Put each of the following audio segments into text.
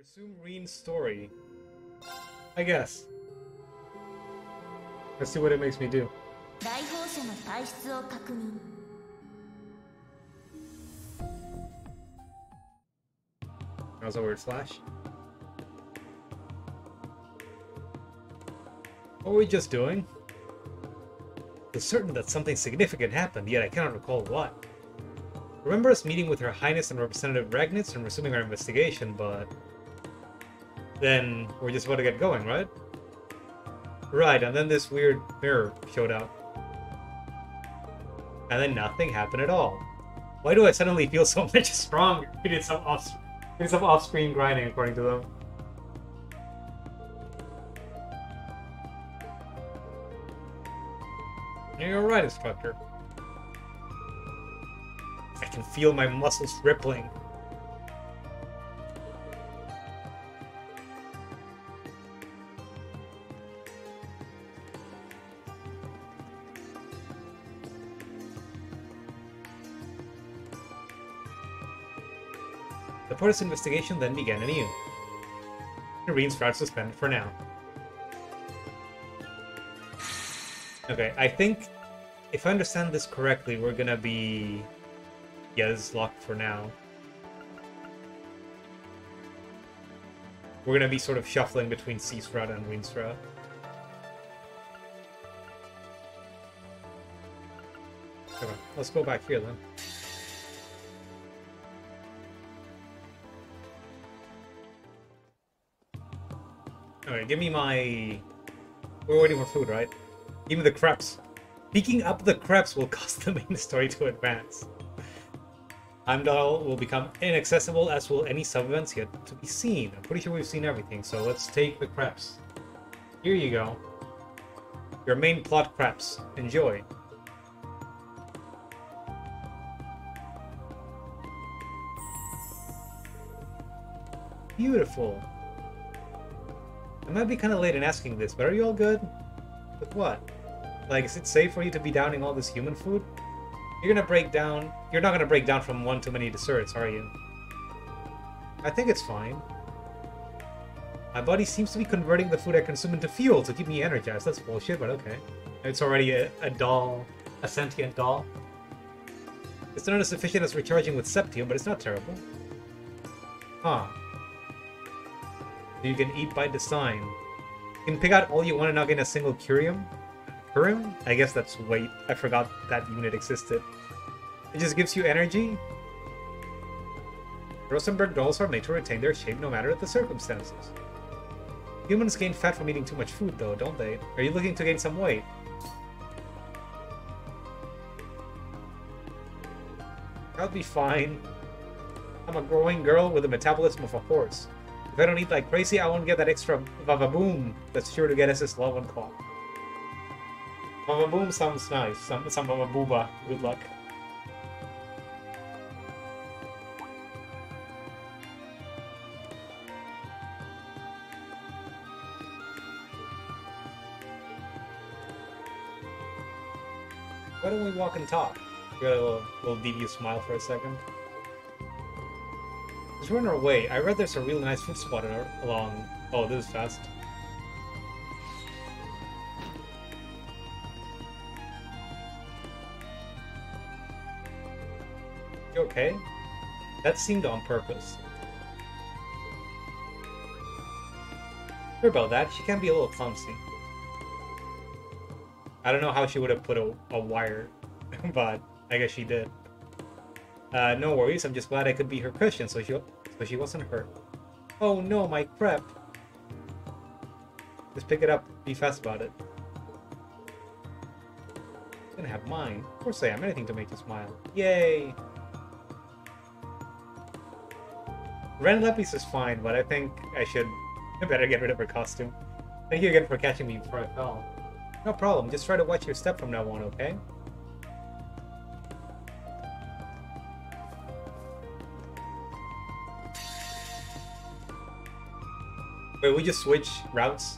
Resume Reen's story. I guess. Let's see what it makes me do. That was a word slash. What were we just doing? It's certain that something significant happened, yet I cannot recall what. Remember us meeting with Her Highness and Representative Ragnitz and resuming our investigation, but... then we're just about to get going, right? Right, and then this weird mirror showed up. And then nothing happened at all. Why do I suddenly feel so much stronger? We did some off-screen grinding, according to them. You're right, instructor. I can feel my muscles rippling. The port's investigation then began anew. Reen's route suspended for now. Okay, I think, if I understand this correctly, we're gonna be... yeah, this is locked for now. We're gonna be sort of shuffling between C's route and Reen's route. Okay, let's go back here then. Alright, give me my... we're waiting for food, right? Give me the crepes. Picking up the crepes will cause the main story to advance. Heimdall will become inaccessible, as will any sub-events yet to be seen. I'm pretty sure we've seen everything, so let's take the crepes. Here you go. Your main plot crepes. Enjoy. Beautiful. I might be kind of late in asking this, but are you all good? With what? Like, is it safe for you to be downing all this human food? You're gonna break down... you're not gonna break down from one too many desserts, are you? I think it's fine. My body seems to be converting the food I consume into fuel to keep me energized. That's bullshit, but okay. It's already a doll. A sentient doll. It's not as efficient as recharging with Septium, but it's not terrible. Huh. You can eat by design. You can pick out all you want and not get a single curium. Curium? I guess that's weight. I forgot that unit existed. It just gives you energy. Rosenberg dolls are made to retain their shape no matter the circumstances. Humans gain fat from eating too much food though, don't they? Are you looking to gain some weight? I'll be fine. I'm a growing girl with the metabolism of a horse. If I don't eat like crazy, I won't get that extra vavaboom that's sure to get us his love and call. Vavaboom sounds nice. Some vavabooba. Good luck. Why don't we walk and talk? You got a little devious smile for a second. Just run our way. I read there's a really nice food spot along... oh, this is fast. You okay? That seemed on purpose. Sorry about that. She can be a little clumsy. I don't know how she would have put a wire, but I guess she did. No worries. I'm just glad I could be her cushion, so she wasn't hurt. Oh no, my crepe. Just pick it up. Be fast about it. I'm gonna have mine. Of course I am. Anything to make you smile. Yay! Ren Lepis is fine, but I think I better get rid of her costume. Thank you again for catching me before I fell. No problem. Just try to watch your step from now on, okay? Wait, we just switch routes?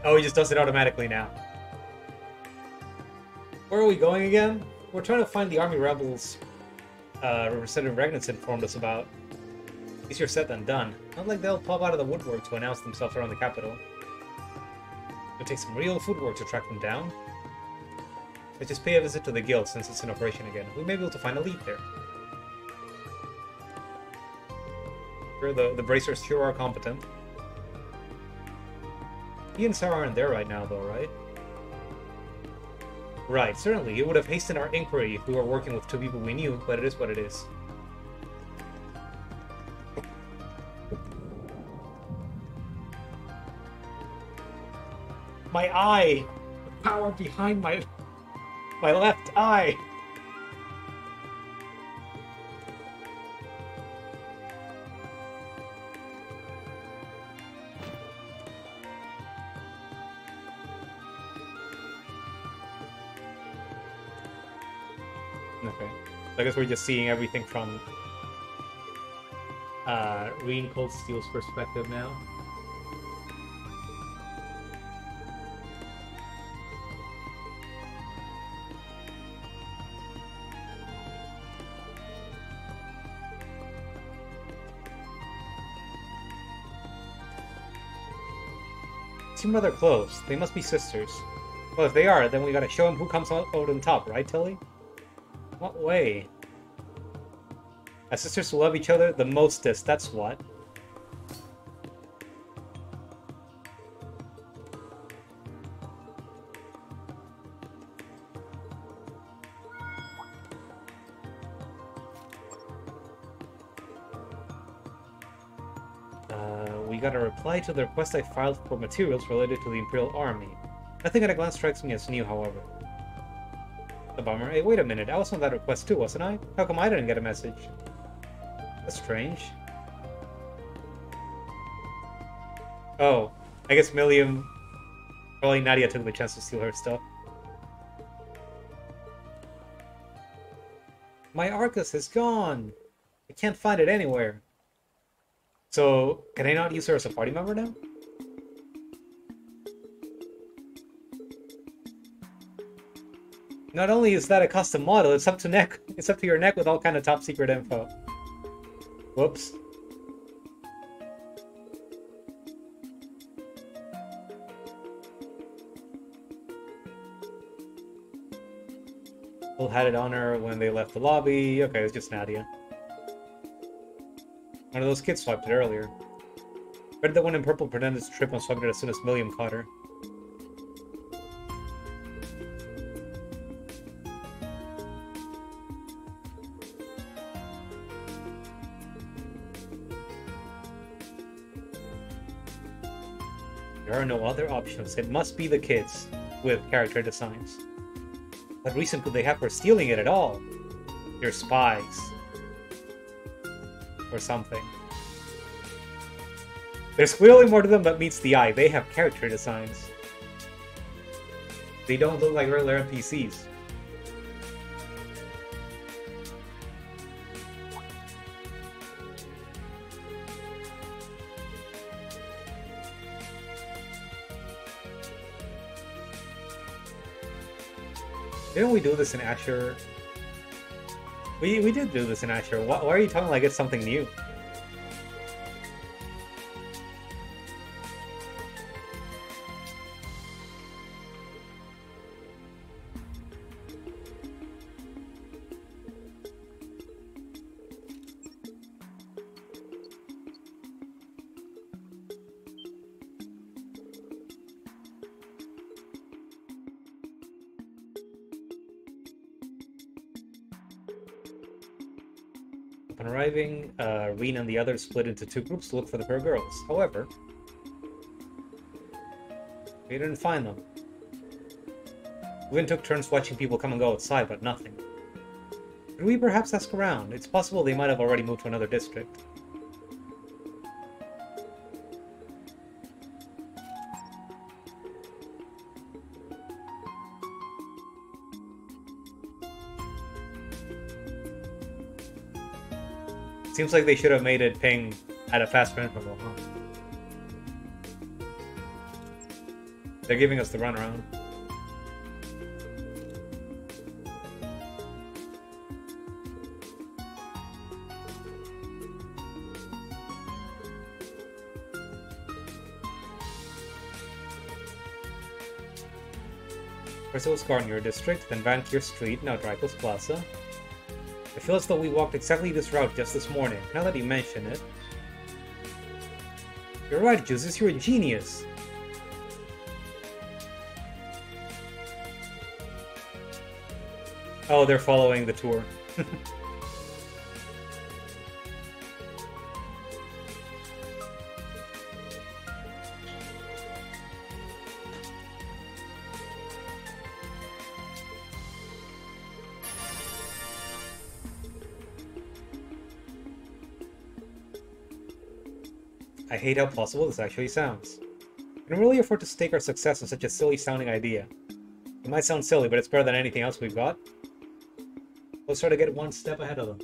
Oh, he just does it automatically now. Where are we going again? We're trying to find the army rebels Representative Ragnitz informed us about. Easier said than done. Not like they'll pop out of the woodwork to announce themselves around the capital. It'll take some real footwork to track them down. Let's just pay a visit to the guild since it's in operation again. We may be able to find a lead there. Sure, the bracers sure are competent. He and Sarah aren't there right now, though, right? Right, certainly. It would have hastened our inquiry if we were working with two people we knew, but it is what it is. My eye! The power behind my left eye! Okay. I guess we're just seeing everything from Reen Cold Steel's perspective now. Seem rather close. They must be sisters. Well, if they are, then we gotta show them who comes out on top, right, Tilly? What way? As sisters who love each other the mostest, that's what. We got a reply to the request I filed for materials related to the Imperial Army. Nothing at a glance strikes me as new, however. A bummer. Hey, wait a minute. I was on that request too, wasn't I? How come I didn't get a message? That's strange. Oh, I guess Milliam... Probably Nadia took the chance to steal her stuff. My Arcus is gone! I can't find it anywhere. So, can I not use her as a party member now? Not only is that a custom model, it's up to your neck with all kind of top secret info. Whoops. People had it on her when they left the lobby. Okay, it's just Nadia. One of those kids swiped it earlier. Read the one in purple pretended to trip and swiped it as soon as Milliam caught her. There are no other options. It must be the kids with character designs. What reason could they have for stealing it at all? They're spies. Or something. There's clearly more to them than meets the eye. They have character designs. They don't look like regular NPCs. Didn't we do this in Asher? We did do this in Asher. Why are you talking like it's something new? Upon arriving, Reen and the others split into two groups to look for the pair of girls. However, we didn't find them. We even took turns watching people come and go outside, but nothing. Could we perhaps ask around? It's possible they might have already moved to another district. Seems like they should have made it ping at a faster interval, huh? They're giving us the runaround. First it was Garnier District, then Vankier Street, now Dreyfus Plaza. I feel as though we walked exactly this route just this morning, now that you mention it. You're right, Jesus, you're a genius! Oh, they're following the tour. I hate how possible this actually sounds. We can really afford to stake our success on such a silly-sounding idea. It might sound silly, but it's better than anything else we've got. Let's try to get one step ahead of them.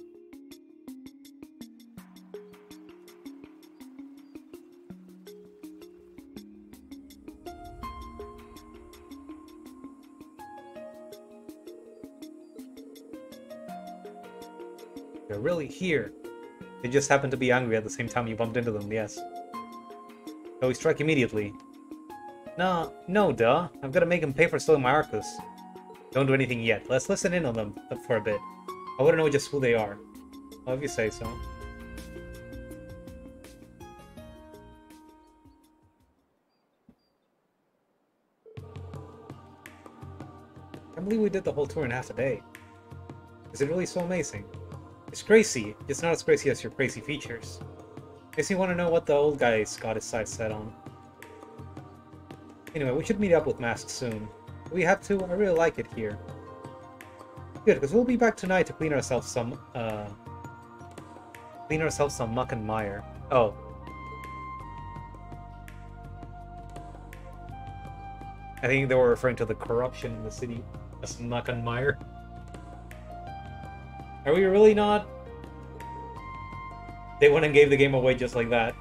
They're really here. They just happen to be angry at the same time you bumped into them, yes. So we strike immediately. No, duh. I've got to make him pay for stealing my Arcus. Don't do anything yet. Let's listen in on them for a bit. I want to know just who they are. Well, if you say so. I can't believe we did the whole tour in half a day. Is it really so amazing? It's crazy, just not as crazy as your crazy features. Makes me want to know what the old guy's got his sights set on. Anyway, we should meet up with Mask soon. Do we have to? I really like it here. Good, because we'll be back tonight to clean ourselves some muck and mire. Oh. I think they were referring to the corruption in the city as muck and mire. Are we really not? They went and gave the game away just like that.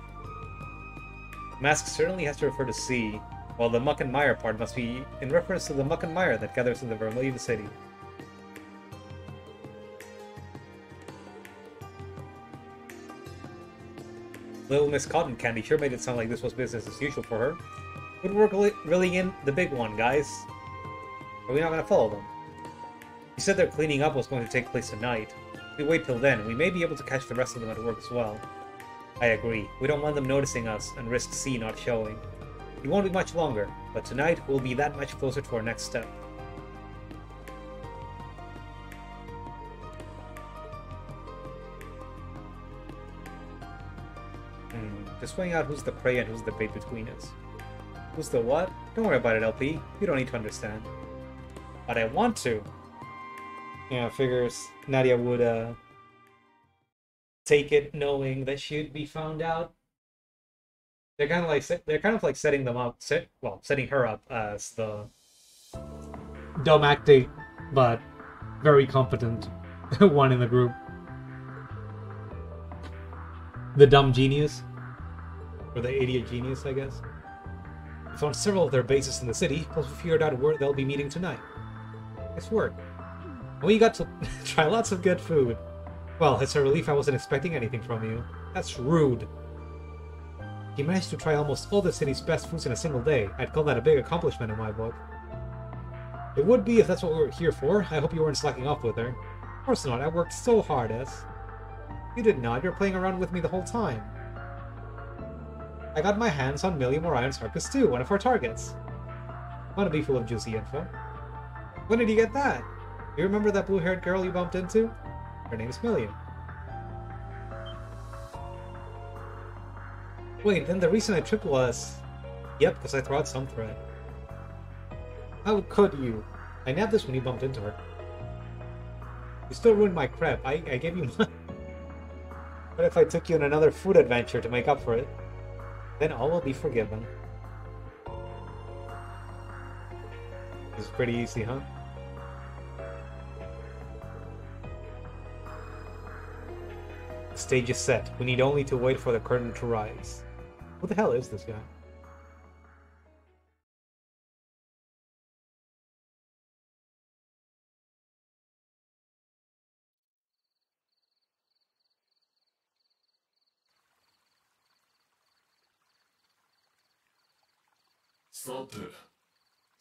Mask certainly has to refer to sea, while the muck and mire part must be in reference to the muck and mire that gathers in the Vermilion City. Little Miss Cotton Candy sure made it sound like this was business as usual for her. Good work reeling in the big one, guys. Are we not gonna follow them? You said their cleaning up was going to take place tonight. If we wait till then, we may be able to catch the rest of them at work as well. I agree. We don't want them noticing us and risk C not showing. It won't be much longer, but tonight we'll be that much closer to our next step. Just weighing out who's the prey and who's the bait between us. Who's the what? Don't worry about it, LP. You don't need to understand. But I want to. Yeah, figures Nadia would take it knowing that she'd be found out. They're kind of like setting them up, setting her up as the dumb acting, but very competent one in the group. The dumb genius, or the idiot genius, I guess. We found several of their bases in the city, plus we figured out where they'll be meeting tonight. Nice work. We got to try lots of good food. Well, it's a relief I wasn't expecting anything from you. That's rude. You managed to try almost all the city's best foods in a single day. I'd call that a big accomplishment in my book. It would be if that's what we were here for. I hope you weren't slacking off with her. Of course not. I worked so hard, S. You did not. You're playing around with me the whole time. I got my hands on Milliam Orion's Arcus too, one of our targets. Want to be full of juicy info. When did you get that? You remember that blue-haired girl you bumped into? Her name's Milliam. Wait, then the reason I tripped was... Yep, because I threw out some thread. How could you? I nabbed this when you bumped into her. You still ruined my crepe. I gave you money. What if I took you on another food adventure to make up for it? Then all will be forgiven. It's pretty easy, huh? The stage is set. We need only to wait for the curtain to rise. Who the hell is this guy?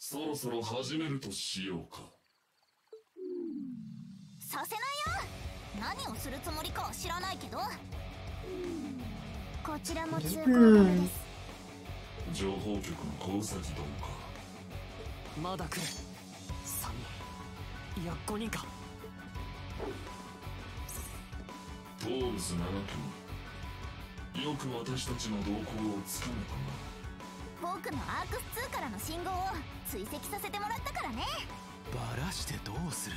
そろそろ始めるとしようか。させないよ。何をするつもりかは知らないけど。こちらも通行止めです。情報局の高崎殿か。まだ来る。3人、いや5人か。トールス7君、よく私たちの動向をつかめたな。僕のアークス2からの信号を追跡させてもらったからね。バラしてどうする。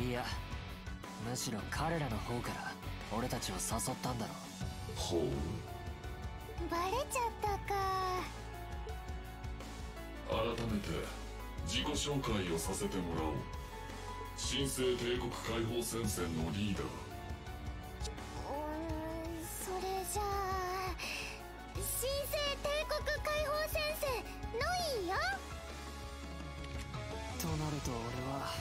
いや、むしろ彼らの方から俺たちを誘ったんだろう。ほう。バレちゃったか。改めて自己紹介をさせてもらおう。神聖帝国解放戦線のリーダー。それじゃあ神聖帝国解放戦線のいいよ。となると俺は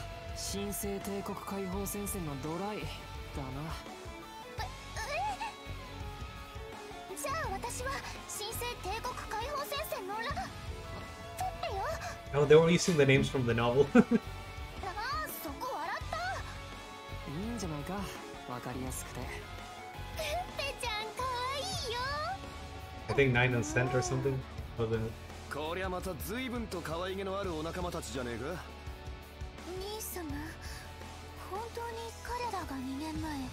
神聖帝国解放戦線のドライだな。じゃあ私は神聖帝国解放戦線のラ取ってよ。Oh, they were using the names from the novel. ああ、そこ笑った。いいんじゃないか、わかりやすくて。ペちゃんかわいいよ。I think 9 and Cent or something. Wasn't it? こりゃまた随分と可愛げのあるお仲間たちじゃねえか。兄様、本当に彼らが2年前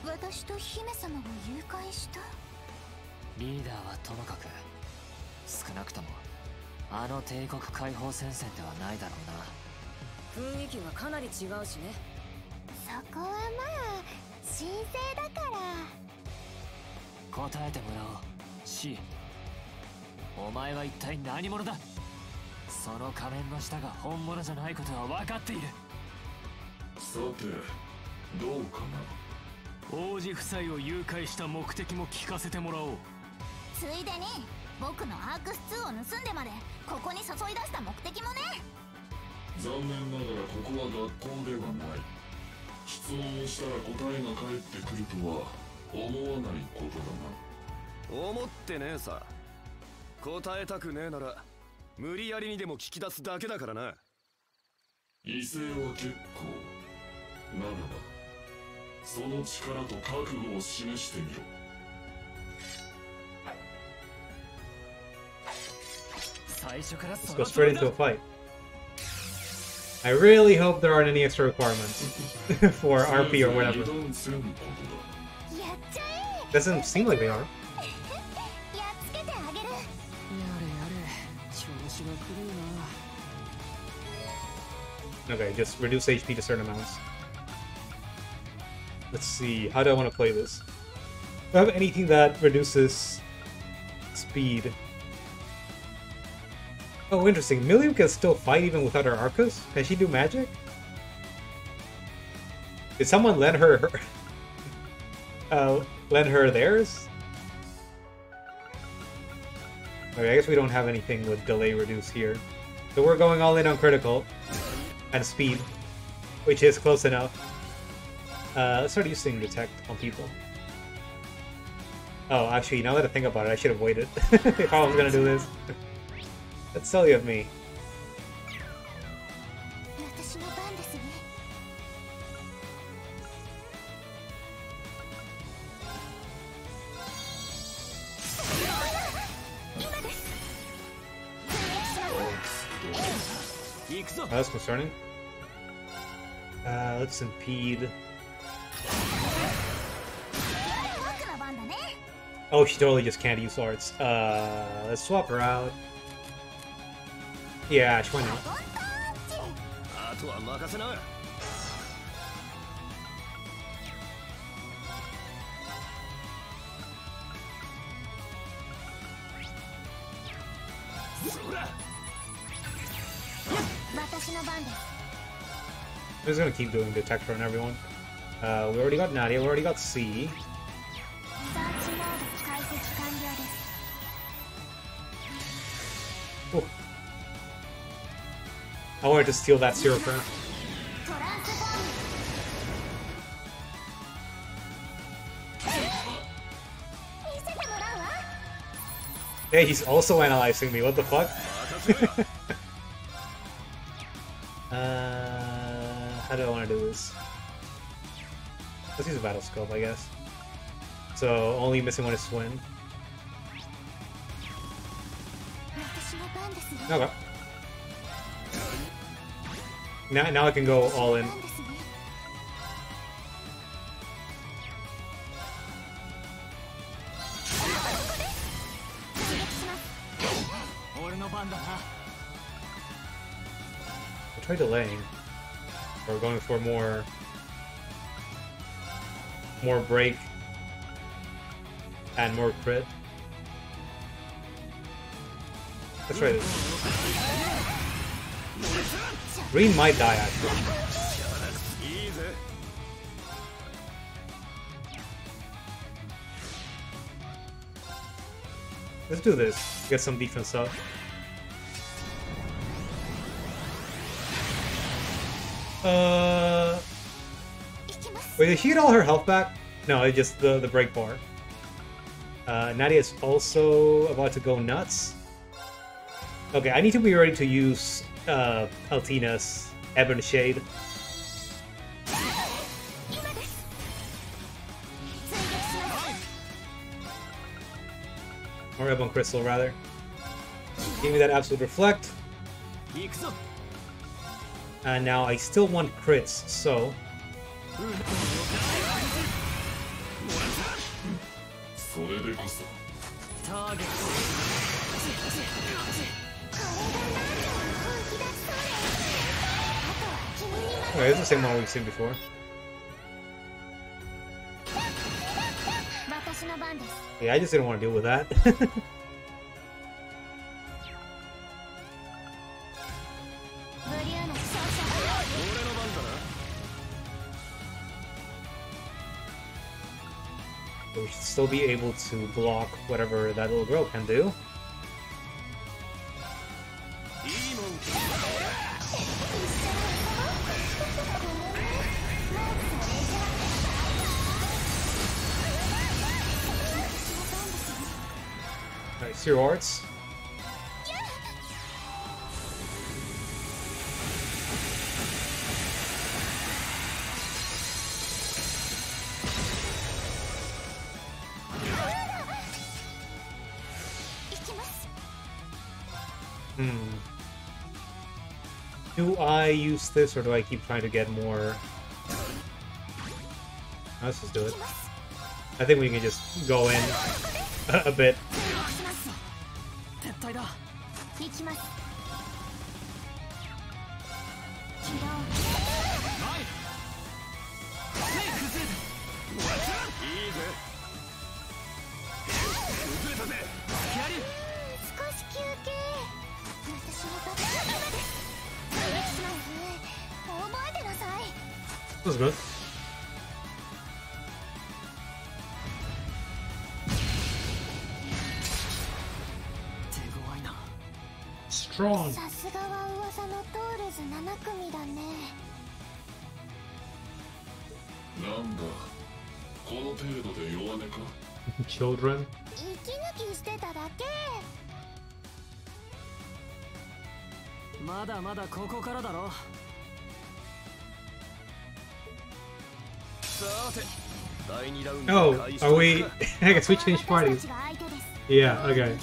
私と姫様を誘拐した？リーダーはともかく、少なくともあの帝国解放戦線ではないだろうな。雰囲気がかなり違うしね。そこはまあ神聖だから。答えてもらおう。 C、 お前は一体何者だ。その仮面の下が本物じゃないことは分かっている。さてどうかな。王子夫妻を誘拐した目的も聞かせてもらおう。ついでに僕のアークス2を盗んでまでここに誘い出した目的もね。残念ながらここは学校ではない。質問をしたら答えが返ってくるとは思わないことだな。思ってねえさ。答えたくねえなら無理やりにでも聞き出すだけだからな。威勢は結構ならばその力と覚悟を示してみろ。最初から Let's go straight into a fight. I really hope there aren't any extra requirements for RP or whatever. やっちゃえ。 Doesn't seem like they are. やっつけてあげる。やれやれ、調子が狂うな。 Okay, just reduce HP to certain amounts. Let's see, how do I want to play this? Do I have anything that reduces speed? Oh, interesting. Milium can still fight even without her Arcus? Can she do magic? Did someone lend her theirs? Okay, I guess we don't have anything with delay reduce here. So we're going all in on critical and speed, which is close enough. Let's start using detect on people. Oh, actually, now that I think about it, I should have waited if I was gonna do this. That's silly of me. 私の番ですね。今です。 行くぞ。 That's concerning. Let's impede. 僕の番だね。 Oh, she totally just can't use arts. Let's swap her out. Yeah, why not? あとは任せな。そら。私の番です。 I'm just gonna keep doing detector on everyone. We already got Nadia, we already got C. サーチモード解析完了です。 Oh. I wanted to steal that syrup. トランスフォーム。見せてもらうわ。 Hey, he's also analyzing me. What the fuck? How do I want to do this? Let's use a battle scope, I guess. So only missing one is Swin. Okay. Now I can go all in. I tried delaying. Or going for more break and more crit. Let's try this. Green might die actually. Let's do this. Get some defense up. Wait, did she get all her health back? No, it's just the break bar. Nadia's also about to go nuts. Okay, I need to be ready to use Altina's Ebon Shade. Or Ebon Crystal, rather. Give me that Absolute Reflect. And now I still want crits, so... Okay, it's the same one we've seen before. Yeah, I just didn't want to deal with that. We should still be able to block whatever that little girl can do. Alright, Zero Arts. Do I use this or do I keep trying to get more? Let's just do it. I think we can just go in a bit. That was good. Strong. Children. Oh, are we? I guess we changed parties. Yeah, okay.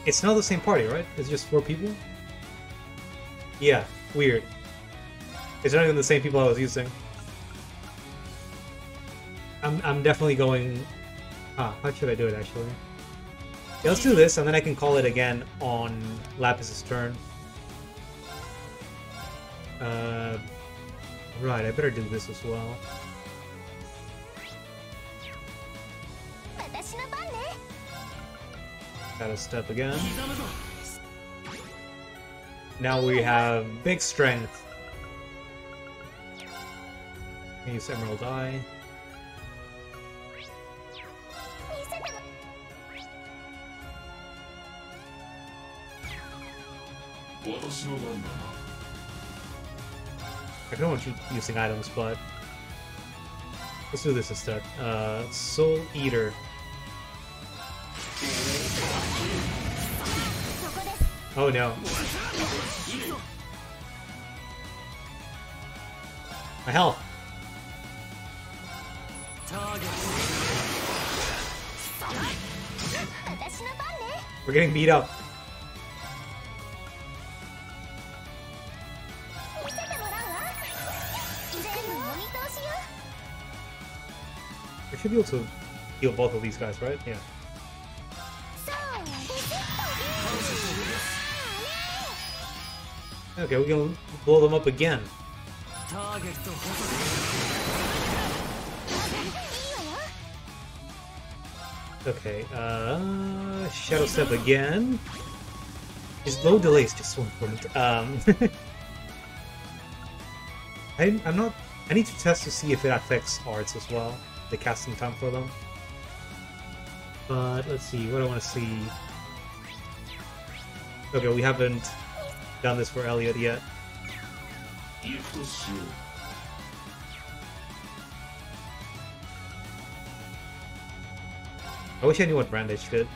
It's not the same party, right? It's just 4 people? Yeah, weird. It's not even the same people I was using. I'm definitely going... Ah, how should I do it, actually? Yeah, let's do this, and then I can call it again on Lapis's turn. Right, I better do this as well. Gotta step again. Now we have big strength. Use Emerald Eye. I don't want you using items, but let's do this instead. Soul Eater. Oh no. My health. 私の番ね。 We're getting beat up. 見せてもらうわ。全部お見通しよ。 We should be able to heal both of these guys, right? Yeah. そうです。 Okay, we can blow them up again. ターゲット Okay, Shadow Step again. His low delay is just so important. I'm not... I need to test to see if it affects arts as well, the casting time for them. But let's see, what do I want to see? Okay, we haven't done this for Elliot yet. 行くとしよう。 I wish I knew what Brandage did.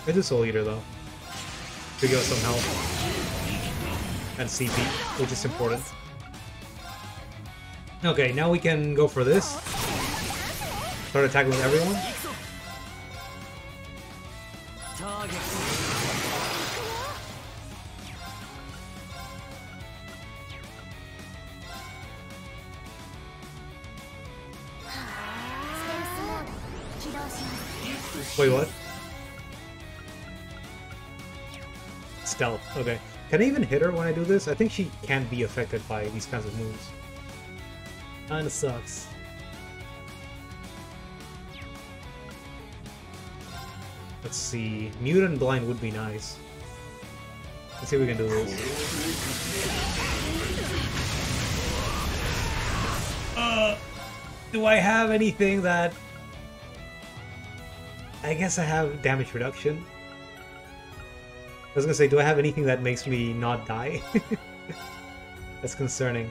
I do Soul Eater though. To give us some health. And CP, which is important. Okay, now we can go for this. Start attacking with everyone. ターゲッ Wait, what? Stealth, okay. Can I even hit her when I do this? I think she can't be affected by these kinds of moves. Kinda sucks. Let's see. Mute and blind would be nice. Let's see if we can do this. Do I have anything that... I guess I have damage reduction. I was gonna say, do I have anything that makes me not die? That's concerning.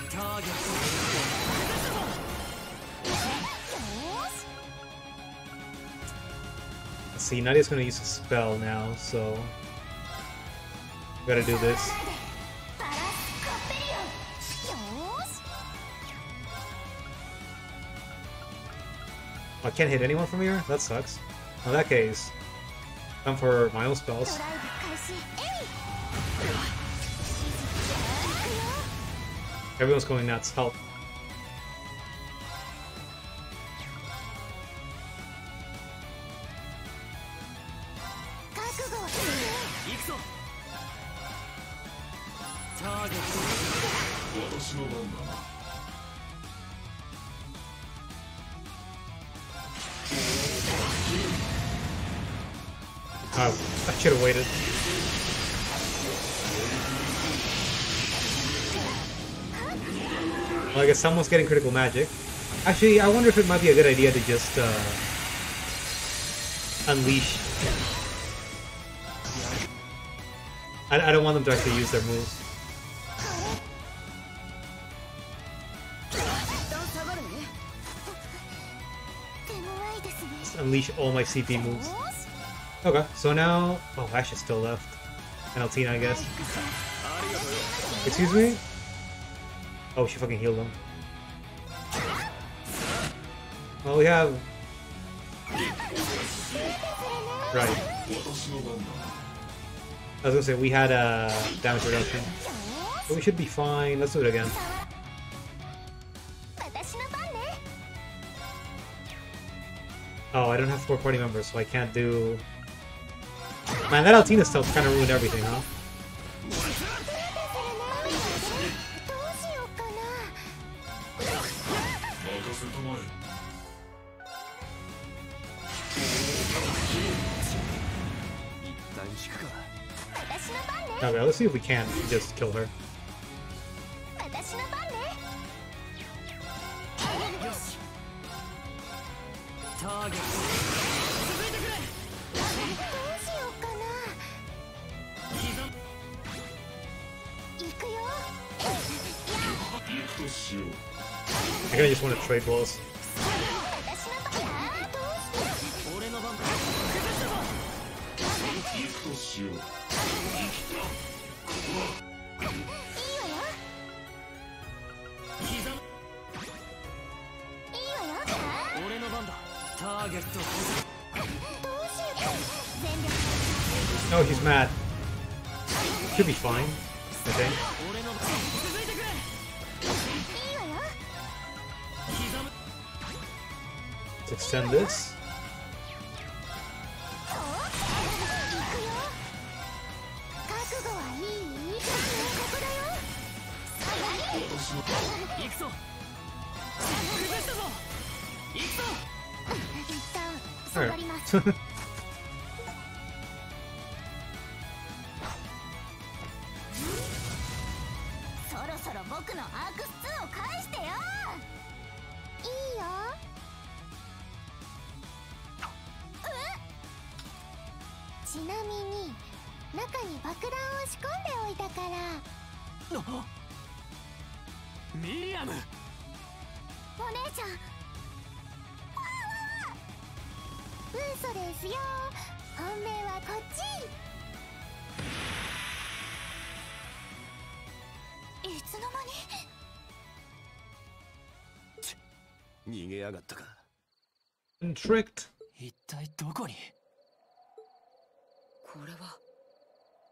ターゲッ Let's see, Nadia's gonna use a spell now, so... Gotta do this. I can't hit anyone from here? That sucks. In that case, time for my own spells. Everyone's going nuts. Help. Oh, I should have waited. Well, I guess someone's getting critical magic. Actually, I wonder if it might be a good idea to just unleash. I don't want them to actually use their moves. Just unleash all my CP moves. Okay, so now... Oh, Ash is still left. And Altina, I guess. Excuse me? Oh, she fucking healed him. Well, we have... Right. I was gonna say, we had damage reduction. But we should be fine. Let's do it again. Oh, I don't have 4 party members, so I can't do... Man, that Altina stuff kind of ruined everything, huh? Okay, let's see if we can just kill her. I kinda just want to trade blows. 俺の番だ。行くとしよう。生きた。膝。俺の番だ。ターゲット。 Oh, he's mad. Should be fine, I think. 俺の番。続いてくれ。膝。 Let's extend this. 行くぞ。崩したぞ。行くぞ。一旦下 Alright. がります。そろそろ僕のアークス2を返してよ。いいよ。ちなみに中に爆弾を仕込んでおいたから。ミリアム。お姉ちゃん。嘘ですよ。本命はこっち。いつの間に。逃げやがったか。 And tricked. 一体どこに。これは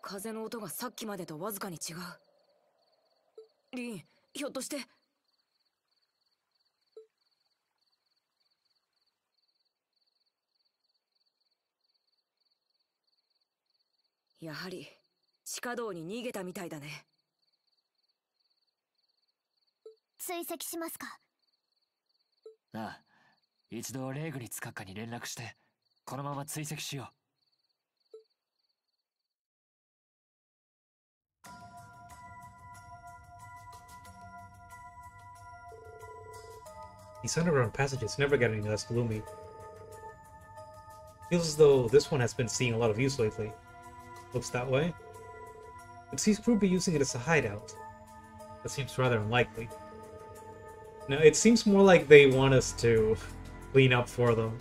風の音がさっきまでとわずかに違う。リン、ひょっとして。やはり地下道に逃げたみたいだね。追跡しますか。ああ、一度レイグに使うかに連絡してこのまま追跡しよう。 These underground passages never get any less gloomy. Feels as though this one has been seeing a lot of use lately. Looks that way. It seems crew be using it as a hideout. That seems rather unlikely. No, it seems more like they want us to clean up for them.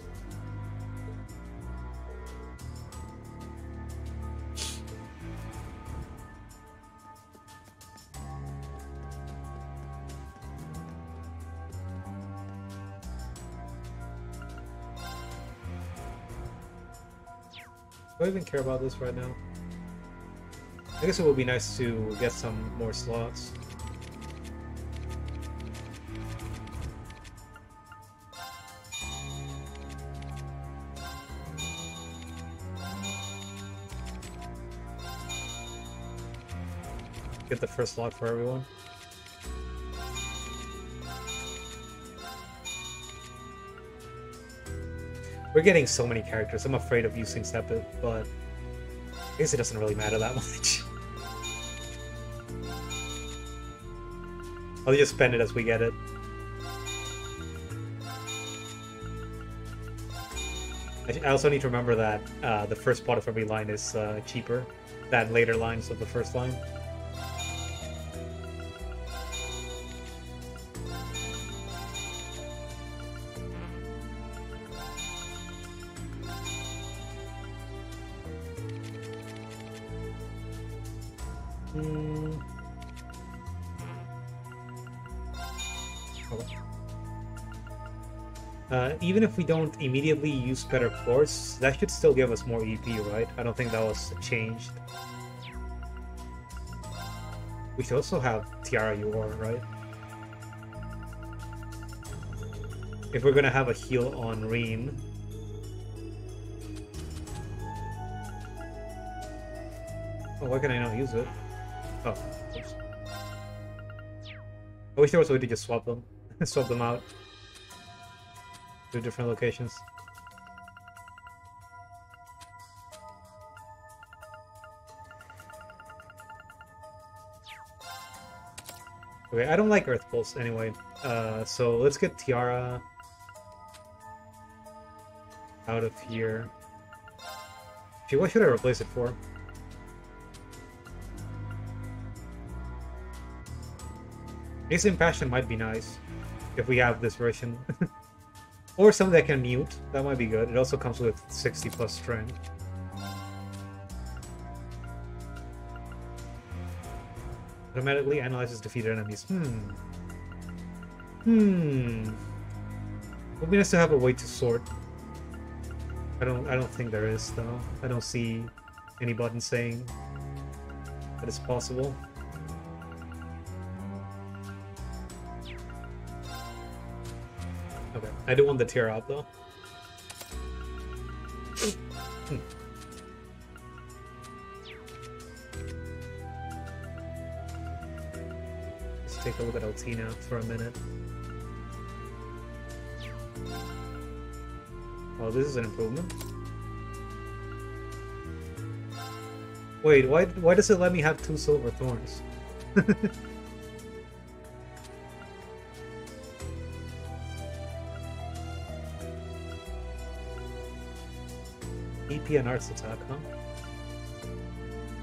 Do I even care about this right now? I guess it would be nice to get some more slots. Get the first slot for everyone. We're getting so many characters. I'm afraid of using Sepit, but I guess it doesn't really matter that much. I'll just spend it as we get it. I also need to remember that the first part of every line is cheaper than later lines of the first line. Even if we don't immediately use better cores, that should still give us more EP, right? I don't think that was changed. We should also have Tiara Yor, right? If we're gonna have a heal on Reen. Oh, why can I not use it? Oh, oops. I wish there was a way to just swap them. Swap them out. To different locations. Okay, I don't like Earth Pulse anyway. So let's get Tiara out of here. Gee, what should I replace it for? Ace Impassion might be nice. if we have this version. Or something that can mute. That might be good. It also comes with 60 plus strength. Automatically analyzes defeated enemies. Would be nice to have a way to sort. I don't think there is though. I don't see any button saying that it's possible. Okay, I do want the tear out though. Let's take a look at Altina for a minute. Oh, this is an improvement. Wait, why does it let me have 2 silver thorns? EP and arts attack, huh?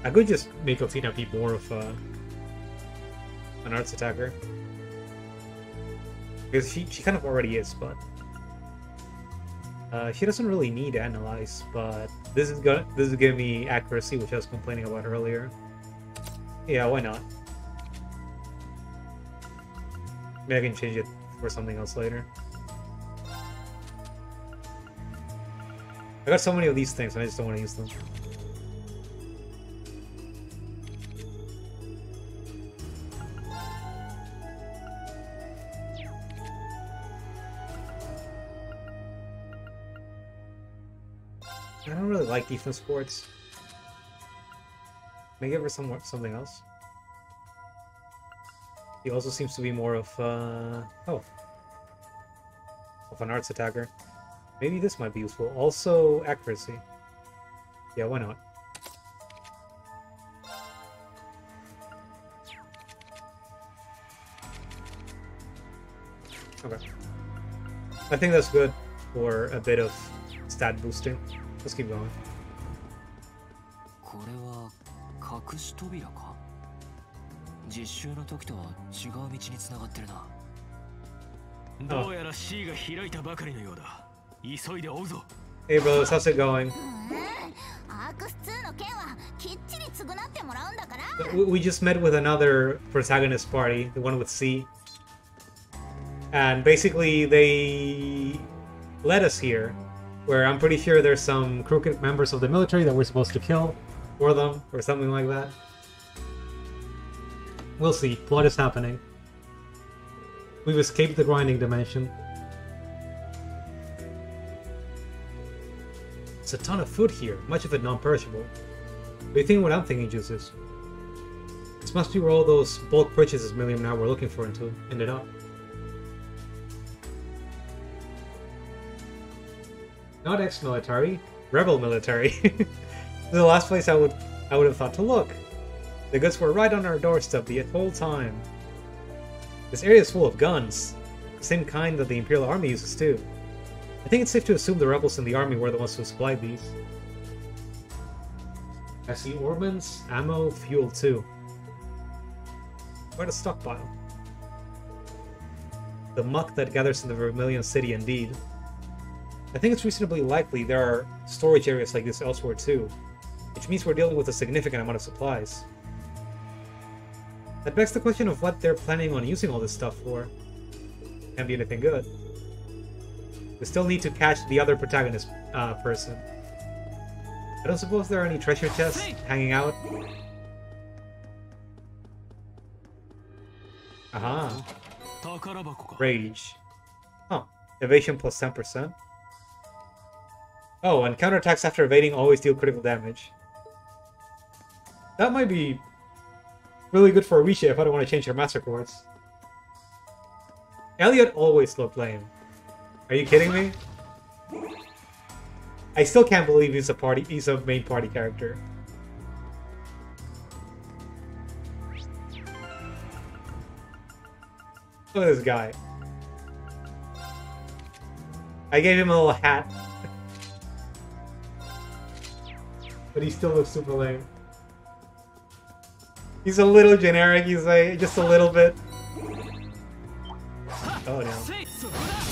I could just make Altina be more of an arts attacker. Because she kind of already is, but she doesn't really need analyze, but this is giving me accuracy, which I was complaining about earlier. Yeah, why not? Maybe I can change it for something else later. I got so many of these things and I just don't want to use them. I don't really like defense sports. Can I give her something else? He also seems to be more of of an arts attacker. Maybe this might be useful. Also, accuracy. Yeah, why not? Okay. I think that's good for a bit of stat boosting. Let's keep going. これは隠し扉か。実習の時とは違う道に繋がってるな。どうやら C が開いたばかりのようだ。急いで追うぞ。Hey brothers, how's it going? We just met with another protagonist party, the one with C. And basically they led us here, where I'm pretty sure there's some crooked members of the military that we're supposed to kill for them, or something like that. We'll see. Plot is happening. We've escaped the grinding dimension. It's a ton of food here, much of it non-perishable. What do you think what I'm thinking, Juices? This must be where all those bulk purchases Milliam and I were looking for ended up. Not ex-military, rebel military. This is the last place I would have thought to look. The goods were right on our doorstep the whole time. This area is full of guns, the same kind that the Imperial Army uses too. I think it's safe to assume the rebels in the army were the ones who supplied these. I see ordnance, ammo, fuel too. Quite a stockpile. The muck that gathers in the Vermilion City indeed. I think it's reasonably likely there are storage areas like this elsewhere too, which means we're dealing with a significant amount of supplies. That begs the question of what they're planning on using all this stuff for. Can't be anything good. We still need to catch the other protagonist person. I don't suppose there are any treasure chests hanging out. Aha. Rage. Huh. Evasion plus 10%. Oh, and counterattacks after evading always deal critical damage. That might be really good for Risha if I don't want to change her master chords. Elliot always looked lame. Are you kidding me? I still can't believe he's a main party character. Look at this guy. I gave him a little hat. But he still looks super lame. He's a little generic, he's like, just a little bit. Oh no.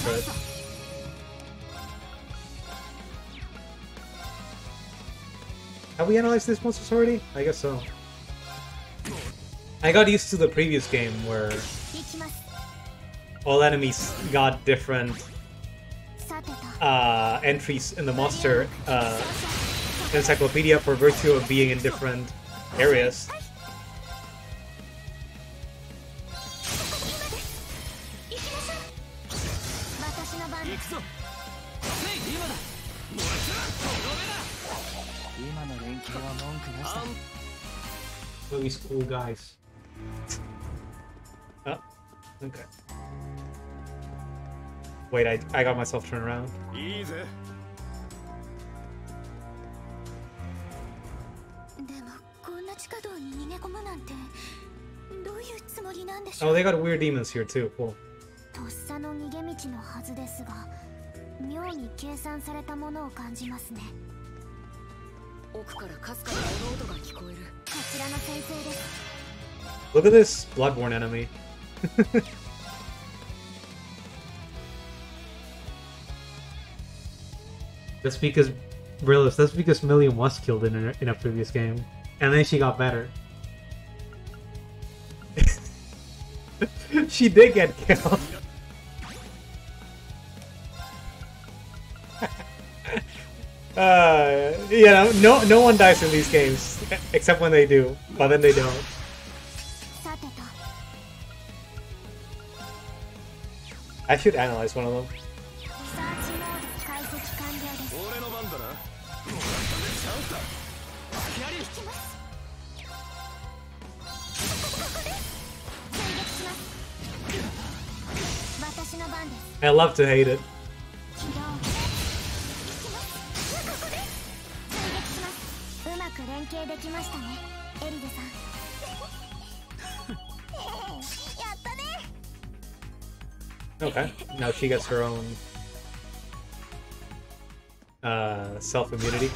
Good. Have we analyzed this monsters already? I guess so. I got used to the previous game where all enemies got different entries in the monster encyclopedia for virtue of being in different areas. These cool guys. Oh, okay. Wait, I got myself turned around. Easy. でもこんな地下道に逃げ込むなんてどういうつもりなんでしょう。 Oh, they got weird demons here too. Cool. とっさの逃げ道のはずですが、妙に計算されたものを感じますね。奥からかすかな物音が聞こえる。こちらの先生です。 Look at this Bloodborne enemy. That's because, Brillis, that's because Million was killed in a previous game. And then she got better. She did get killed. Yeah, no one dies in these games. Except when they do. But then they don't. I should analyze one of them. I love to hate it. Okay, now she gets her own self-immunity.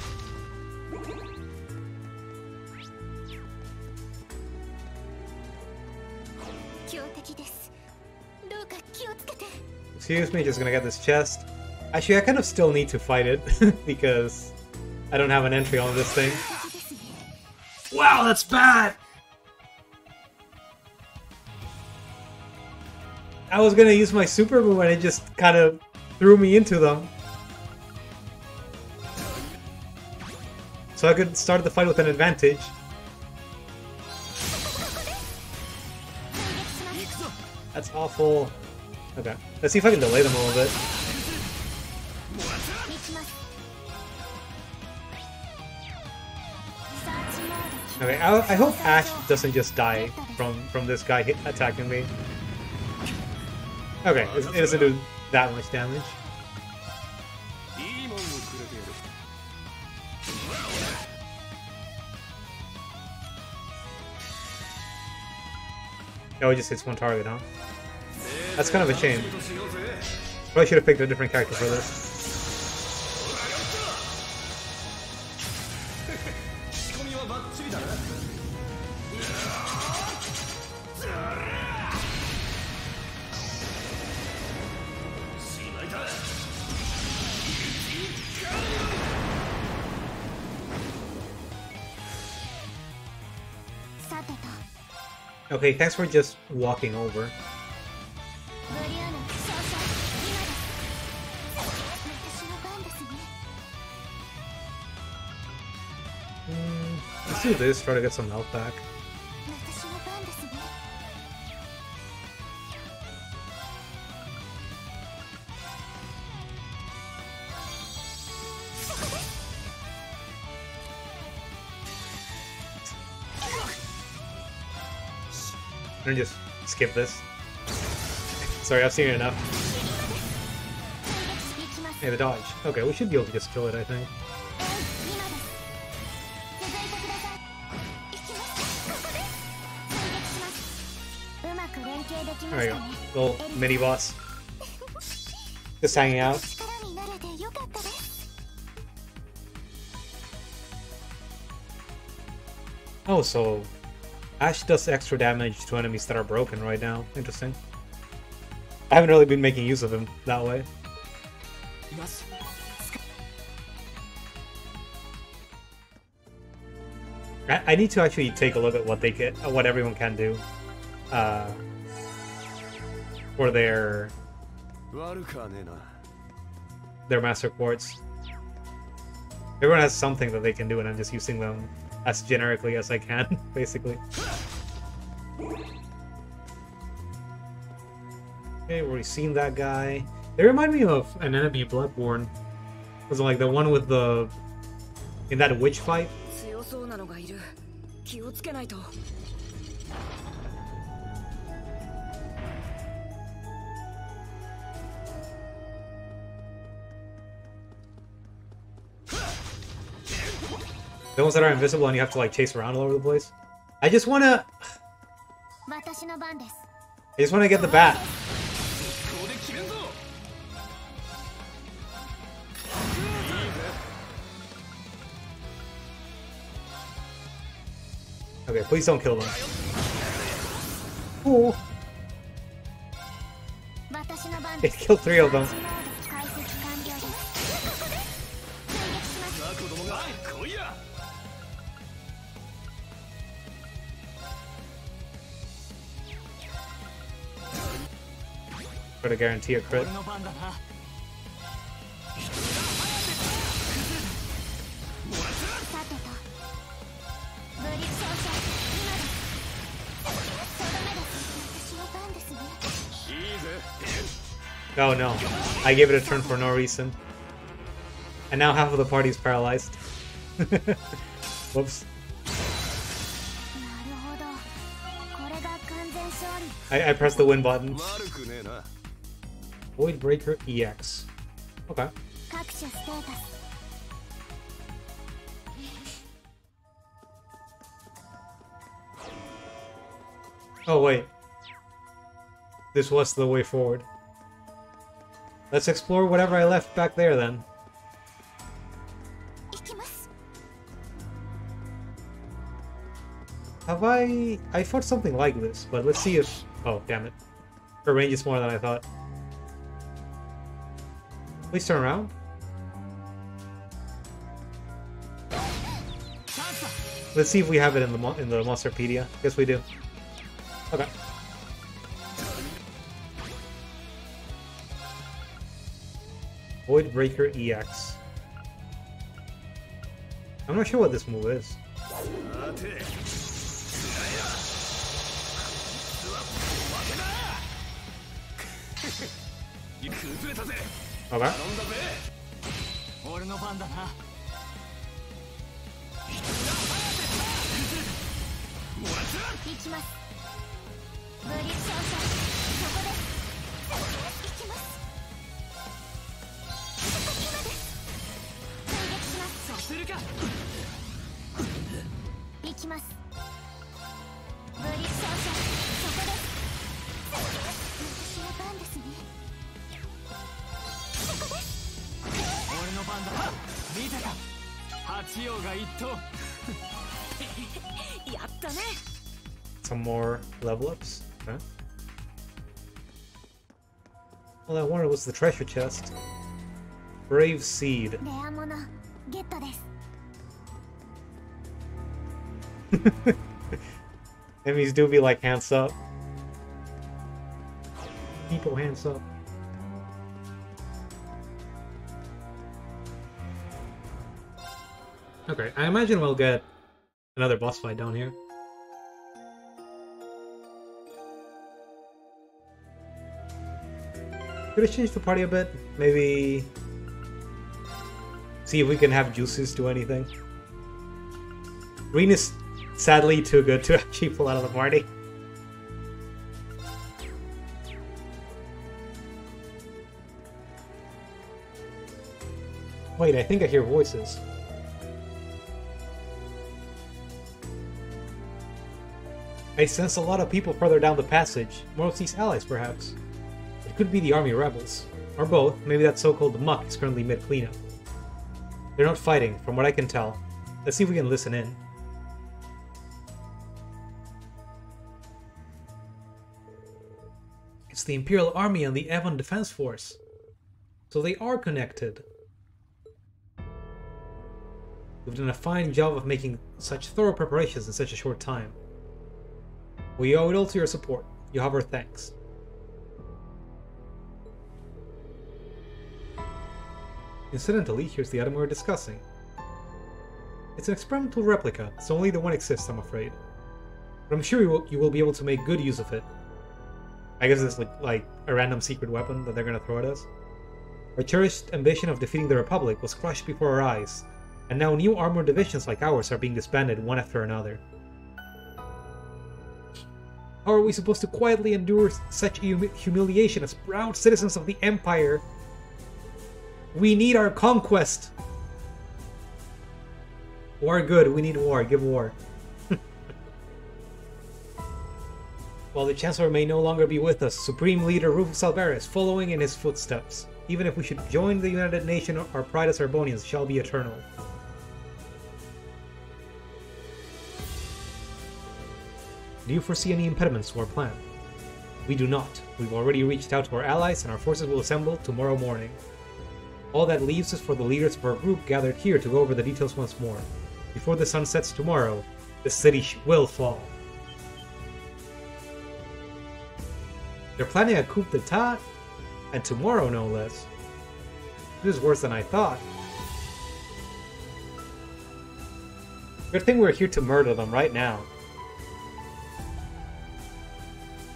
Excuse me, just gonna get this chest. Actually, I kind of still need to fight it because I don't have an entry on this thing. Wow, that's bad! I was gonna use my super move and it just kind of threw me into them. So I could start the fight with an advantage. That's awful. Okay, let's see if I can delay them a little bit. Okay, I hope Ash doesn't just die from this guy attacking me. Okay, it doesn't do that much damage. Oh, it just hits one target, huh? That's kind of a shame. Probably should have picked a different character for this. Okay, thanks for just walking over. Let's do this, try to get some health back. I'm gonna just skip this. Sorry, I've seen it enough. Hey, the dodge. Okay, we should be able to just kill it, I think. There we go. Little mini boss. Just hanging out. Oh, so Ash does extra damage to enemies that are broken right now. Interesting. I haven't really been making use of him that way. I need to actually take a look at what they get, what everyone can do, for their master quartz. Everyone has something that they can do, and I'm just using them as generically as I can, basically. Okay, we've already seen that guy. They remind me of an enemy Bloodborne. Was like the one with the... in that witch fight? The ones that are invisible and you have to like chase around all over the place. I just wanna get the bat. Okay, please don't kill them. Ooh. It killed 3 of them. Try to guarantee a crit. Oh no, I gave it a turn for no reason. And now half of the party's paralyzed. Whoops. I pressed the win button. Void Breaker EX. Okay. Oh wait. This was the way forward. Let's explore whatever I left back there then. Have I fought something like this, but let's see if... Oh, damn it. Her range is more than I thought. Please turn around. Let's see if we have it in the Monsterpedia. Guess we do. Okay. Void Breaker EX. I'm not sure what this move is. Okay. Some more level ups. Okay. All I wanted was the treasure chest. Brave Seed. Enemies do be like hands up. People hands up. Okay, I imagine we'll get another boss fight down here. Could I change the party a bit? Maybe see if we can have juices do anything. Green is sadly too good to actually pull out of the party. Wait, I think I hear voices. I sense a lot of people further down the passage. More of these allies, perhaps. It could be the army rebels. Or both. Maybe that so-called muck is currently mid-cleanup. They're not fighting, from what I can tell. Let's see if we can listen in. It's the Imperial Army and the Evan Defense Force. So they are connected. You've done a fine job of making such thorough preparations in such a short time. We owe it all to your support. You have our thanks. Incidentally, here's the item we were discussing. It's an experimental replica, so only the one exists, I'm afraid. But I'm sure you will be able to make good use of it. I guess it's like a random secret weapon that they're gonna throw at us. Our cherished ambition of defeating the Republic was crushed before our eyes, and now new armored divisions like ours are being disbanded one after another. How are we supposed to quietly endure such humiliation as proud citizens of the Empire? We need our conquest! War good, we need war, give war. While the Chancellor may no longer be with us, Supreme Leader Rufus Alvarez is following in his footsteps. Even if we should join the United Nation, our pride as Arbonians shall be eternal. Do you foresee any impediments to our plan? We do not. We've already reached out to our allies, and our forces will assemble tomorrow morning. All that leaves is for the leaders of our group gathered here to go over the details once more. Before the sun sets tomorrow, the city will fall. They're planning a coup d'etat, and tomorrow no less. This is worse than I thought. Good thing we're here to murder them right now.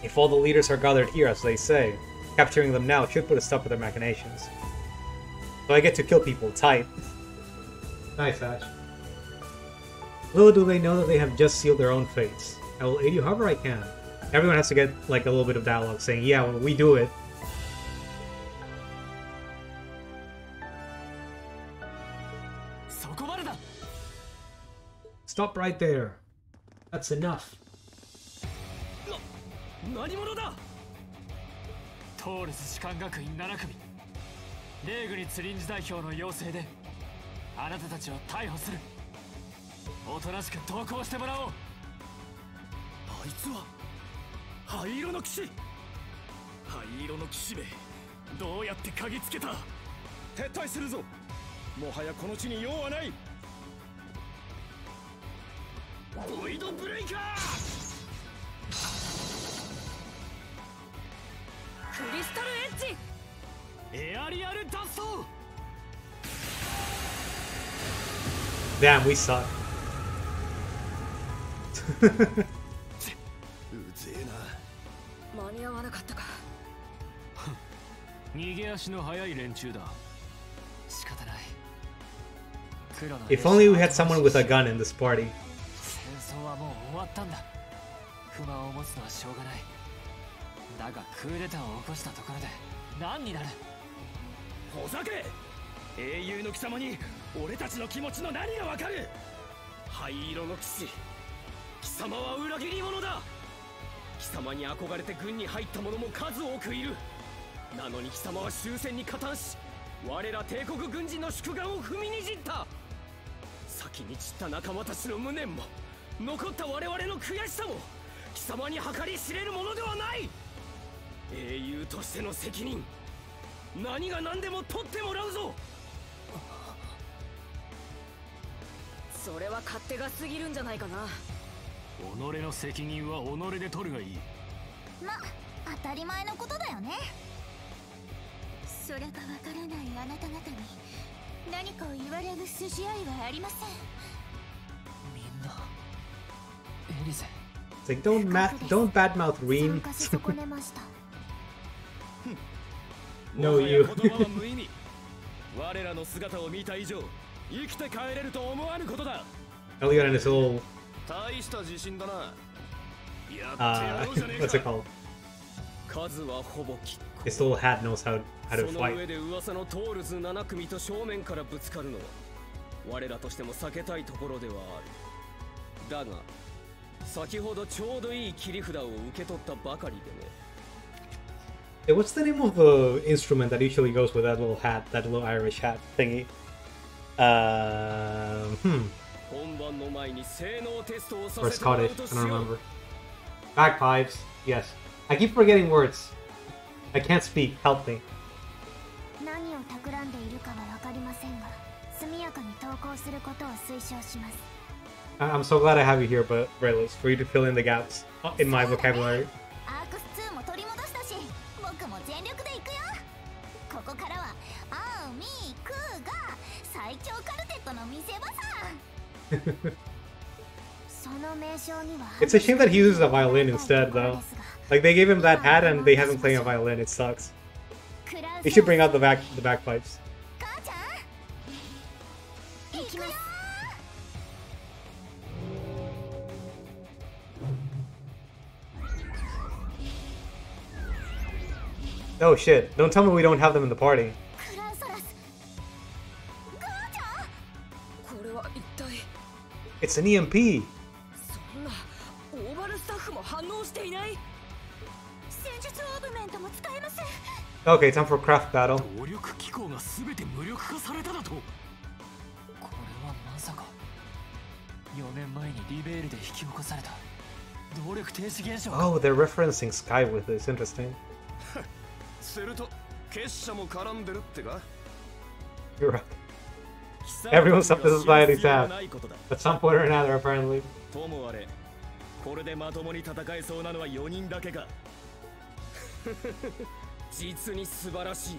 If all the leaders are gathered here, as they say, capturing them now should put a stop to their machinations. So I get to kill people, tight. Nice, Ash. Little do they know that they have just sealed their own fates. I will aid you however I can. Everyone has to get like a little bit of dialogue saying, yeah, well, we do it. Stop right there. That's enough. 何者だ。トールス士官学院7組レーグリツリンジ代表の要請であなたたちを逮捕する。おとなしく同行してもらおう。あいつは灰色の騎士。灰色の騎士め、どうやって嗅ぎつけた。撤退するぞ。もはやこの地に用はない。ボイドブレイカー。クリスタルエッジ。エアリアル脱走。Damn, we suck. うぜえな。間に合わなかったか。逃げ足の速い連中だ。仕方ない。If only we had someone with a gun in this party. 戦争はもう終わったんだ。不満を持つのはしょうがない。だがクーデターを起こしたところで何になる。ほざけ。英雄の貴様に俺たちの気持ちの何がわかる。灰色の騎士、貴様は裏切り者だ。貴様に憧れて軍に入った者も数多くいる。なのに貴様は終戦に加担し、我ら帝国軍人の宿願を踏みにじった。先に散った仲間たちの無念も残った我々の悔しさも貴様に計り知れるものではない。英雄としての責任、何が何でも取ってもらうぞ。それは勝手が過ぎるんじゃないかな。己の責任は己で取るがいい。ま、当たり前のことだよね。それがわからないあなた方に何かを言われる筋合いはありません。みんなエリゼ。It's like don't badmouth Reen. No, you. 我らの姿を見た以上、生きて帰れると思わぬことだ。Elliot and his whole 大した自信だな。 what's it called? 数はほぼきっこ。 His little hat knows how to その fight. 上で噂のトールズ7組と正面からぶつかるのは我らとしても避けたいところではある。だが先ほどちょうどいい切り札を受け取ったばかりでね。Hey, what's the name of the instrument that usually goes with that little hat, that little Irish hat thingy? 本番の前に性能テストをさ Or せてもらう Scottish, と I し don't よう。 remember. Bagpipes, yes. I keep forgetting words. I can't speak. Help me. 何を企んでいるかは分かりませんが、速やかに投稿することを推奨します。I'm so glad I have you here, but Brayless, for you to fill in the gaps in my vocabulary. アークス2も取り戻したし、僕も全力で行くよ。ここからはアーミークーが最強カルテットの見せ場さ。その名称には It's a shame that he uses a violin instead, though. Like, they gave him that hat and they have him playing a violin. It sucks. They should bring out the bagpipes. 母ちゃん、行きます。 Oh shit, don't tell me we don't have them in the party. クラウソラス、母ちゃん。これは一体。 It's an EMP. そんなオーバルスタッフも反応していない。戦術オーブメントも使えません。 Okay, time for craft battle. 動力機構が全て無力化されただと。これはまさか4年前にリベールで引き起こされた動力停止現象。 Oh, they're referencing Sky with this. Interesting. すると結社も絡んでるってか。 You're right. Everyone's up to society's tab. At some point or another, apparently. ともあれ、これでまともに戦えそうなのは4人だけか。実に素晴らしい。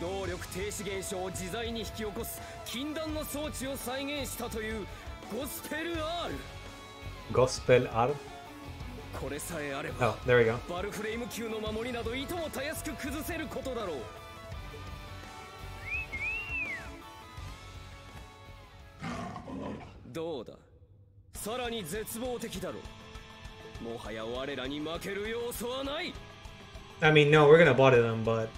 動力停止現象を自在に引き起こす禁断の装置を再現したというゴスペル R。 Gospel R? これさえあれば、 Oh, there we go. バルフレーム級の守りなどいともたやすく崩せることだろう。どうだ、さらに絶望的だろう。もはや我らに負ける要素はない。 I mean, no, we're gonna body them, but...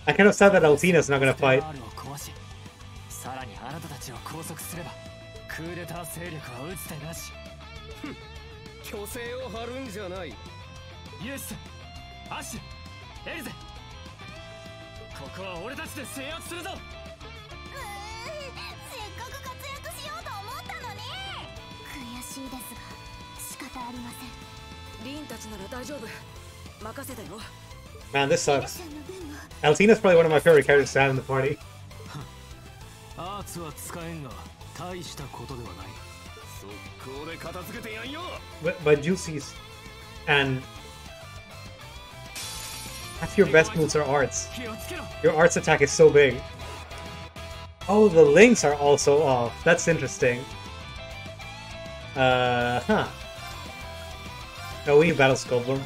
I kind of sad that Altina's not gonna fight. さらにあなたたちを拘束すればクーデター勢力は打つ手なし。虚勢を張るんじゃない。ユース、アッシュ、エルゼ、ここは俺たちで制圧するぞ。せっかく活躍しようと思ったのに。悔しいですが仕方ありません。リンたちなら大丈夫。任せたよ。 Man, this sucks. Altina's probably one of my favorite characters to have in the party. アーツは使えんが大したことではない。 速攻で片付けてやんよ。 But Juicy's and half your best moves are arts. Your arts attack is so big. Oh, the links are also off. That's interesting. Huh. No, we battle scope them.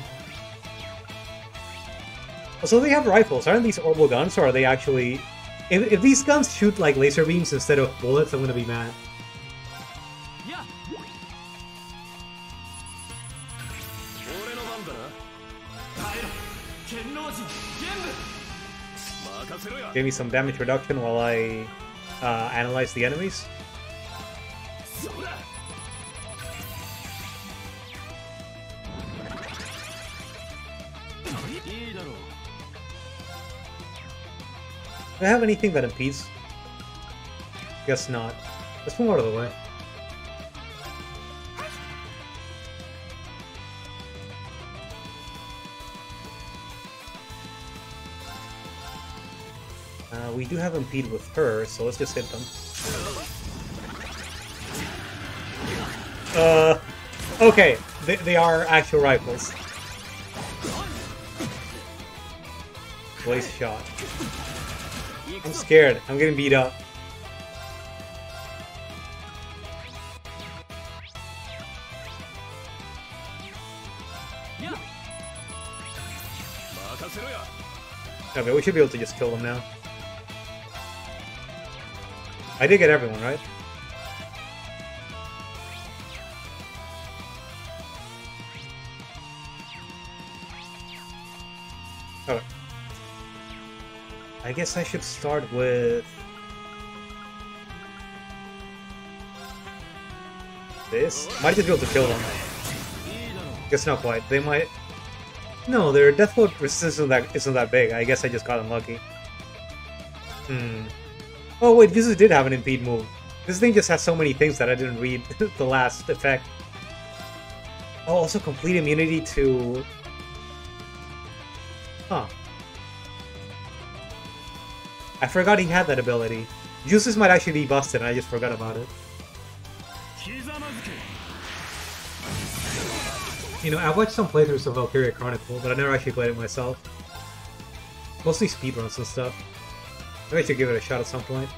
So they have rifles. Aren't these orbital guns, or are they actually... If these guns shoot like laser beams instead of bullets, I'm gonna be mad. Give me some damage reduction while I analyze the enemies. Do I have anything that impedes? Guess not. Let's move out of the way. We do have impede with her, so let's just hit them. Okay, they are actual rifles. Blaze shot. I'm scared. I'm getting beat up. Okay, we should be able to just kill them now. I did get everyone, right? Okay. I guess I should start with... this? Might just be able to kill them. Guess not quite. They might... No, their death load resistance isn't that big. I guess I just got unlucky. Oh wait, this did have an impede move. This thing just has so many things that I didn't read the last effect. Oh, also complete immunity to... Huh. I forgot he had that ability. Juices might actually be busted and I just forgot about it. You know, I've watched some playthroughs of Valkyria Chronicle, but I never actually played it myself. Mostly speedruns and stuff. Maybe I should give it a shot at some point.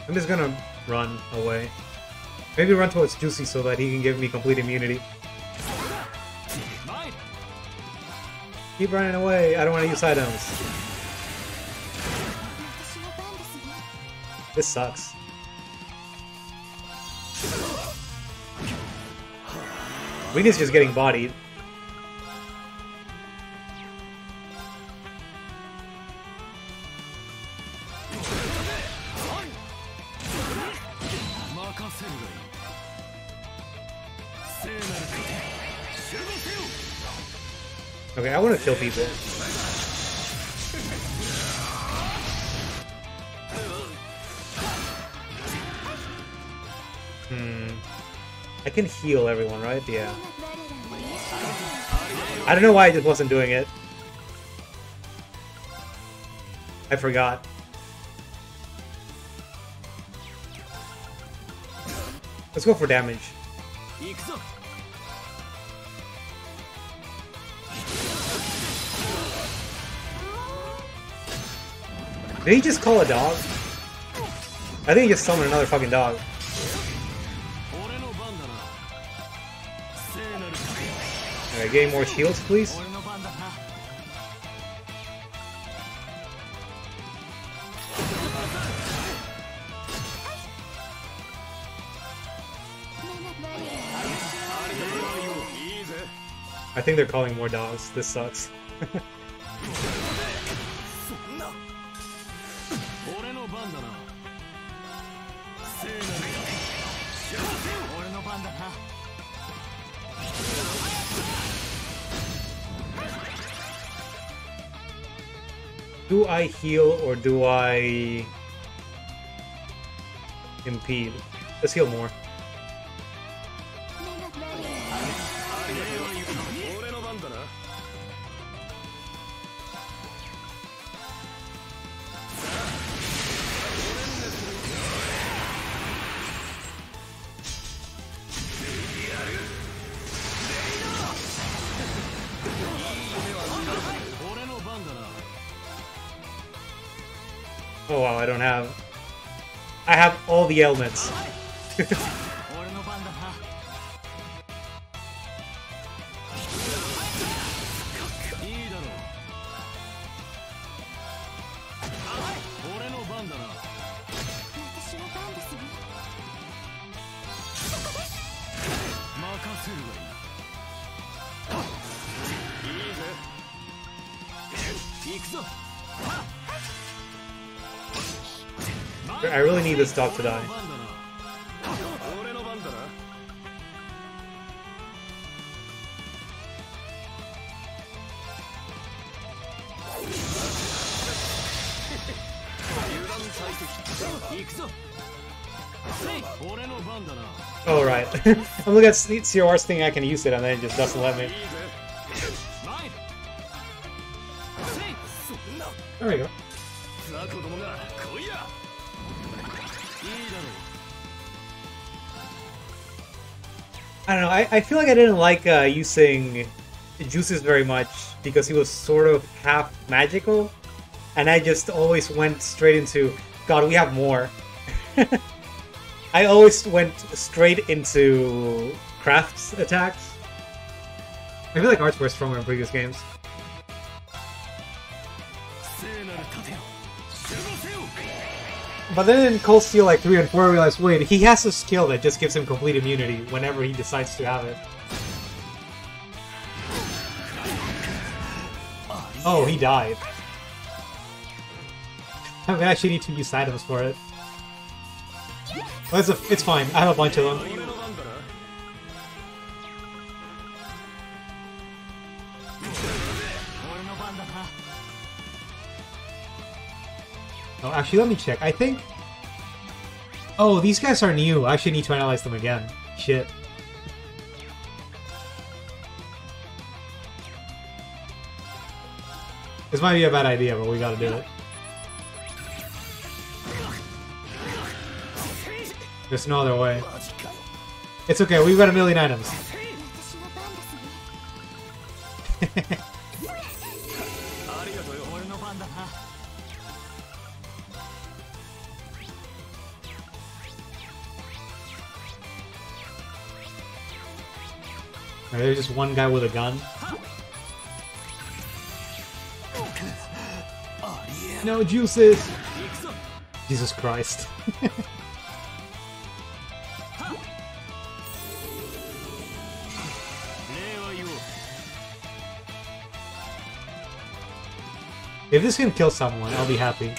I'm just gonna run away. Maybe run towards Juicy so that he can give me complete immunity. Keep running away. I don't want to use items. This sucks. Venus just getting bodied. Okay, I want to kill people. I can heal everyone, right? Yeah. I don't know why I just wasn't doing it. I forgot. Let's go for damage. Did he just call a dog? I think he just summoned another fucking dog. Alright, getting more shields, please. I think they're calling more dogs. This sucks. Do I heal or do I impede? Let's heal more. Oh wow, I don't have... I have all the ailments. I really need this dog to die. Oh right. I'm looking at CR's thing, I can use it and then it just doesn't let me. There we go. I don't know, I feel like I didn't like using Juices very much because he was sort of half magical, and I just always went straight into, God, we have more. I always went straight into Craft's attacks. I feel like arts were stronger in previous games. But then in Cold Steel like 3 and 4 I realized, wait, he has a skill that just gives him complete immunity whenever he decides to have it. Oh, he died. I mean, I actually need to use items for it. Well, it's fine, I have a bunch of them. Oh, actually, let me check. I think... Oh, these guys are new. I actually need to analyze them again. Shit. This might be a bad idea, but we gotta do it. There's no other way. It's okay, we've got a million items. There's just one guy with a gun. No juices! Jesus Christ. If this can kill someone, I'll be happy.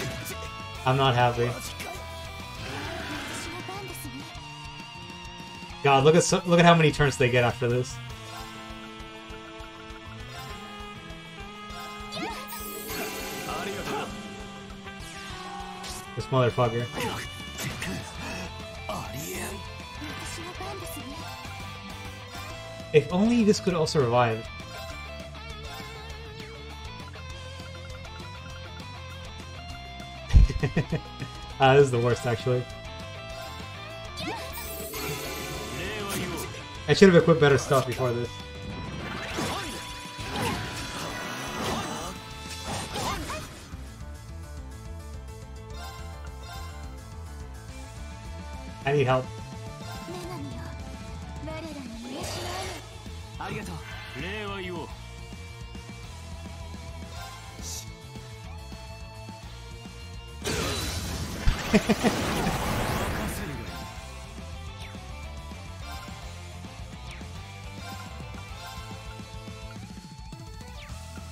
I'm not happy. God, look at how many turns they get after this. This motherfucker. If only this could also revive. This is the worst, actually. I should have equipped better stuff before this. I need help.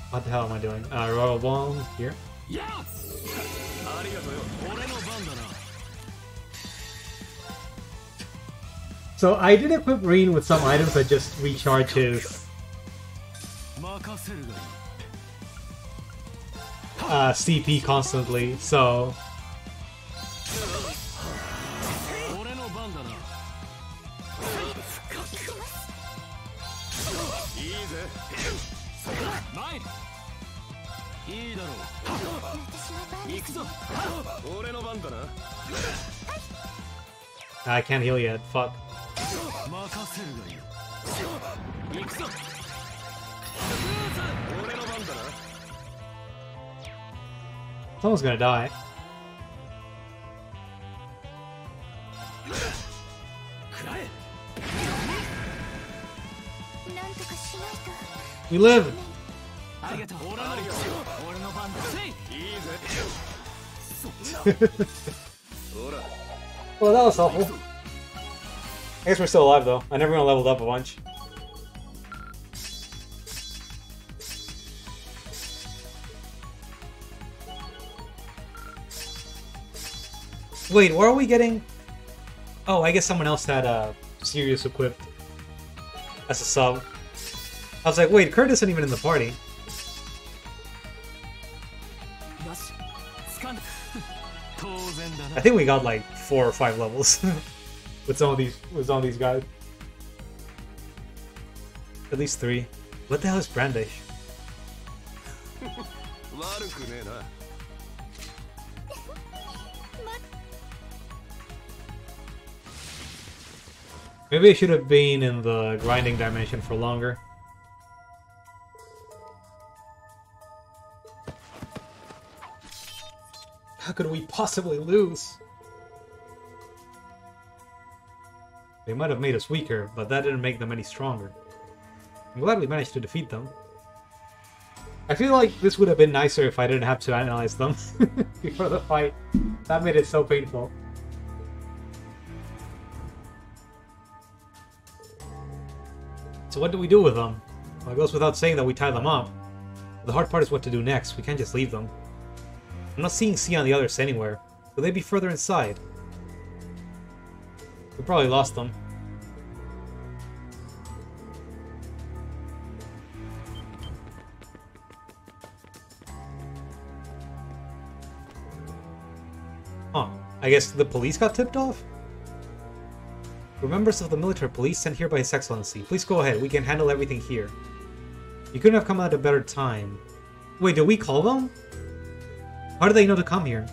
What the hell am I doing? Royal Bomb here. So I did equip Reen with some items that just recharge his CP constantly, so I can't heal yet, fuck. Someone's gonna die. We live! Well, that was awful. I guess we're still alive, though. I never even leveled up a bunch. Wait, where are we getting... Oh, I guess someone else had Sirius equipped as a sub. I was like, wait, Kurt isn't even in the party. I think we got like 4 or 5 levels with some of these guys. At least 3. What the hell is Brandish? Maybe I should have been in the grinding dimension for longer. How could we possibly lose? They might have made us weaker, but that didn't make them any stronger. I'm glad we managed to defeat them. I feel like this would have been nicer if I didn't have to analyze them before the fight. That made it so painful. So what do we do with them? Well, it goes without saying that we tie them up. The hard part is what to do next. We can't just leave them. I'm not seeing C on the others anywhere. Will they be further inside? We probably lost them. I guess the police got tipped off? We're members of the military police sent here by His Excellency. Please go ahead, we can handle everything here. You couldn't have come at a better time. Wait, did we call them? How do they know to come here?